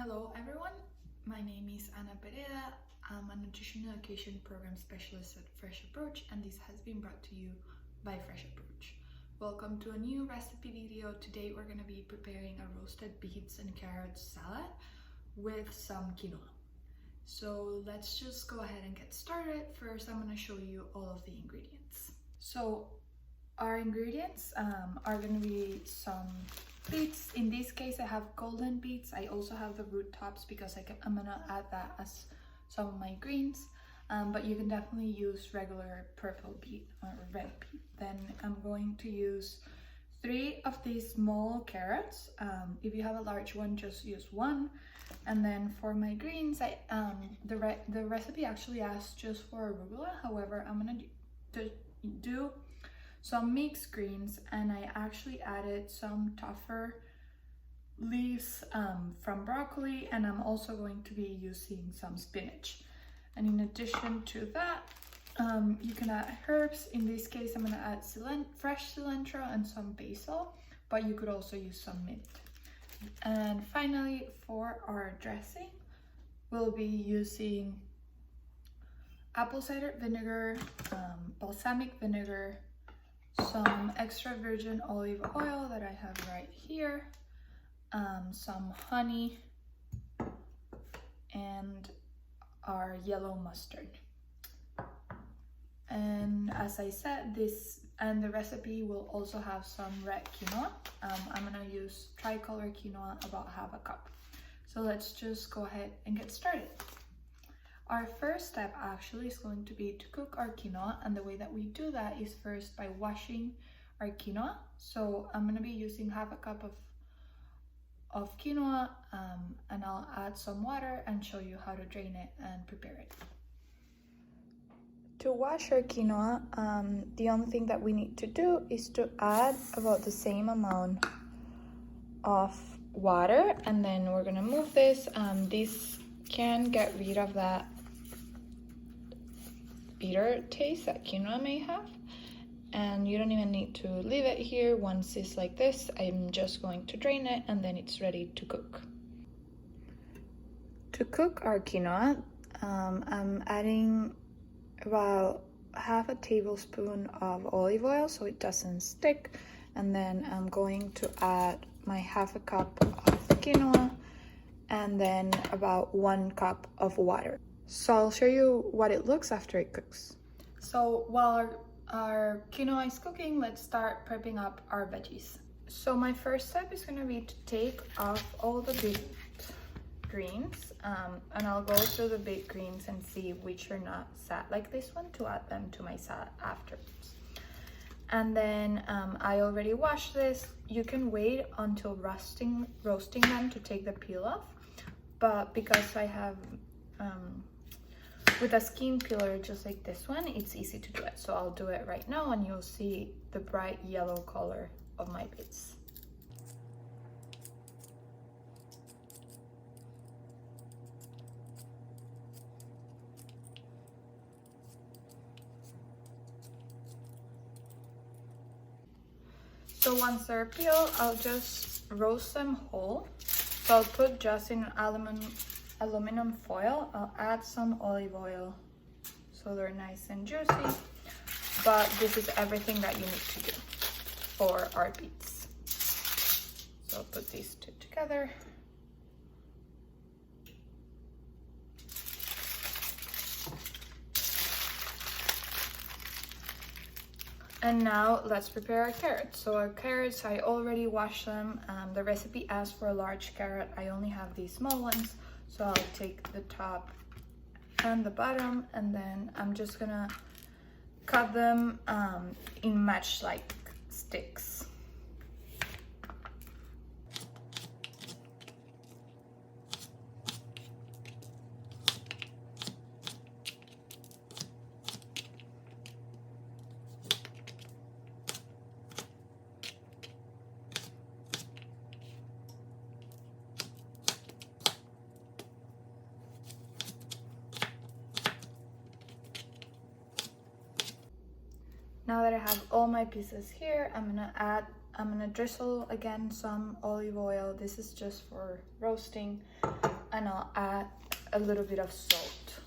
Hello everyone, my name is Ana Pereira. I'm a nutrition education program specialist at Fresh Approach, and this has been brought to you by Fresh Approach. Welcome to a new recipe video. Today we're going to be preparing a roasted beets and carrots salad with some quinoa. So let's just go ahead and get started. First, I'm going to show you all of the ingredients. So our ingredients are going to be some beets. In this case, I have golden beets. I also have the root tops because I'm gonna add that as some of my greens, but you can definitely use regular purple beet or red beet. Then I'm going to use 3 of these small carrots. If you have a large one, just use 1. And then for my greens, the recipe actually asks just for arugula. However, I'm gonna do some mixed greens, and I actually added some tougher leaves from broccoli, and I'm also going to be using some spinach. And in addition to that, you can add herbs. In this case, I'm going to add fresh cilantro and some basil, but you could also use some mint. And finally, for our dressing, we'll be using apple cider vinegar, balsamic vinegar, some extra virgin olive oil that I have right here, some honey, and our yellow mustard. And as I said, the recipe will also have some red quinoa. I'm gonna use tricolor quinoa, about half a cup. So let's just go ahead and get started. Our first step actually is going to be to cook our quinoa, and the way that we do that is first by washing our quinoa. So I'm going to be using half a cup of quinoa, and I'll add some water and show you how to drain it and prepare it. To wash our quinoa, the only thing that we need to do is to add about the same amount of water, and then we're going to move this. This can get rid of that bitter taste that quinoa may have, and you don't even need to leave it here. Once it's like this, I'm just going to drain it, and then it's ready to cook. To cook our quinoa, I'm adding about half a tablespoon of olive oil so it doesn't stick, and then I'm going to add my half a cup of quinoa, and then about 1 cup of water. So I'll show you what it looks after it cooks. So while our quinoa is cooking, let's start prepping up our veggies. So my first step is going to be to take off all the big greens, and I'll go through the big greens and see which are not sad like this one, to add them to my salad afterwards. And then I already washed this. You can wait until roasting them to take the peel off, but because I have with a skin peeler just like this one, it's easy to do it. So I'll do it right now, and you'll see the bright yellow color of my beets. So once they're peeled, I'll just roast them whole. So I'll put just in aluminum foil. I'll add some olive oil so they're nice and juicy, but this is everything that you need to do for our beets. So I'll put these 2 together. And now let's prepare our carrots. So our carrots, I already washed them. The recipe asks for a large carrot. I only have these small ones. So I'll take the top and the bottom, and then I'm just gonna cut them in match-like sticks. Now that I have all my pieces here, I'm gonna drizzle again some olive oil. This is just for roasting. and I'll add a little bit of salt.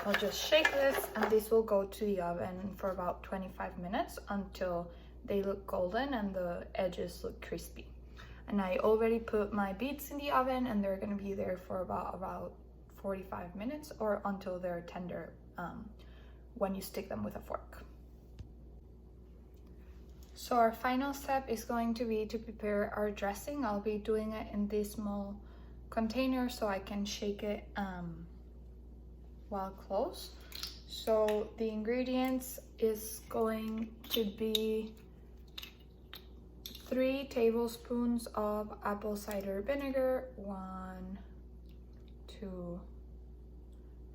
I'll just shake this, and this will go to the oven for about 25 minutes until they look golden and the edges look crispy. And I already put my beets in the oven, and they're gonna be there for about 45 minutes or until they're tender when you stick them with a fork. So our final step is going to be to prepare our dressing. I'll be doing it in this small container so I can shake it while close. So the ingredients is going to be 3 tablespoons of apple cider vinegar, 1, 2,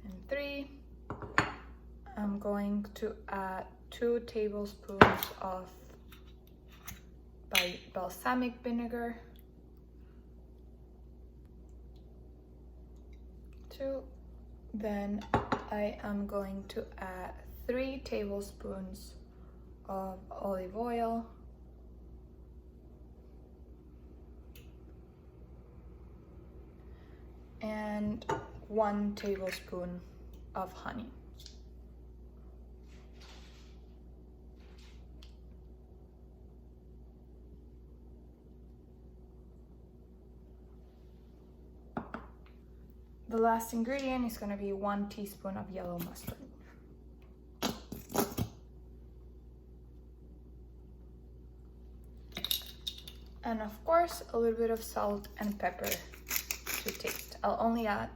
and 3. I'm going to add 2 tablespoons of balsamic vinegar, 2. Then I am going to add 3 tablespoons of olive oil, and 1 tablespoon of honey. The last ingredient is going to be 1 teaspoon of yellow mustard. And of course, a little bit of salt and pepper to taste. I'll only add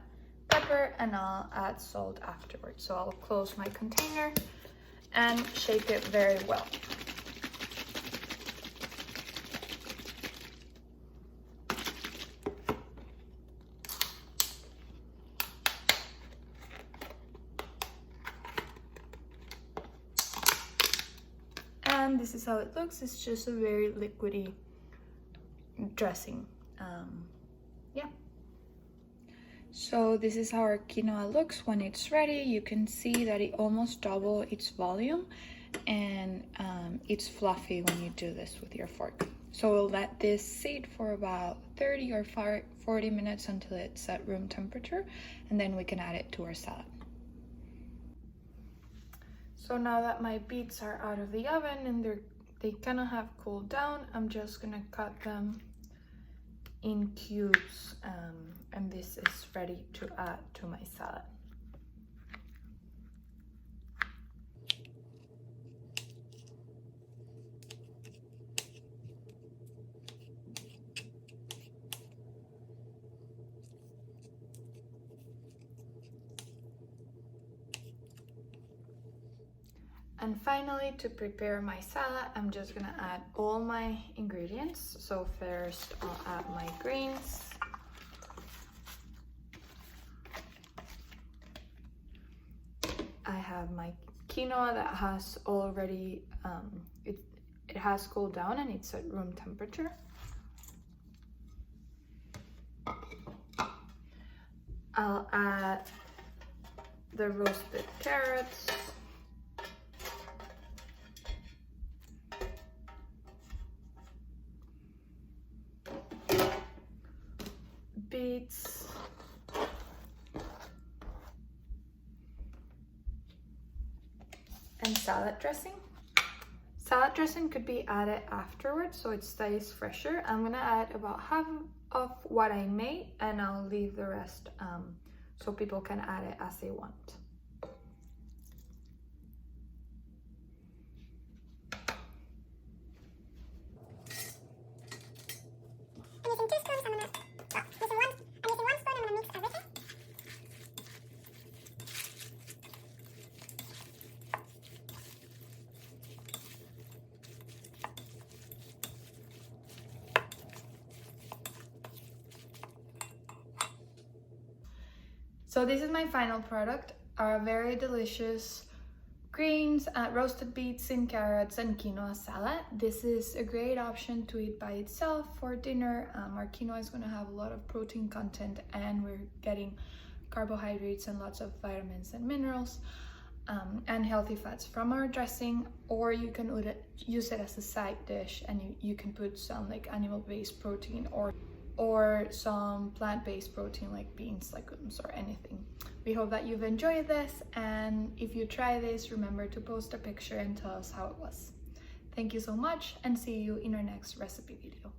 pepper and I'll add salt afterwards. So I'll close my container and shake it very well. And this is how it looks. It's just a very liquidy dressing. Yeah. So this is how our quinoa looks when it's ready. You can see that it almost doubles its volume, and it's fluffy when you do this with your fork. So we'll let this sit for about 30 or 40 minutes until it's at room temperature, and then we can add it to our salad. So now that my beets are out of the oven and they kind of have cooled down, I'm just gonna cut them in cubes, and this is ready to add to my salad. And finally, to prepare my salad, I'm just gonna add all my ingredients. So first, I'll add my greens. I have my quinoa that has already, it has cooled down and it's at room temperature. I'll add the roasted carrots. Beets, and salad dressing. Salad dressing could be added afterwards so it stays fresher. I'm gonna add about half of what I made, and I'll leave the rest so people can add it as they want. So this is my final product, our very delicious greens, roasted beets and carrots and quinoa salad. This is a great option to eat by itself for dinner. Our quinoa is going to have a lot of protein content, and we're getting carbohydrates and lots of vitamins and minerals. and healthy fats from our dressing, or you can use it as a side dish, and you can put some like animal-based protein or some plant-based protein like beans, legumes, or anything. We hope that you've enjoyed this, and if you try this, remember to post a picture and tell us how it was. Thank you so much, and see you in our next recipe video.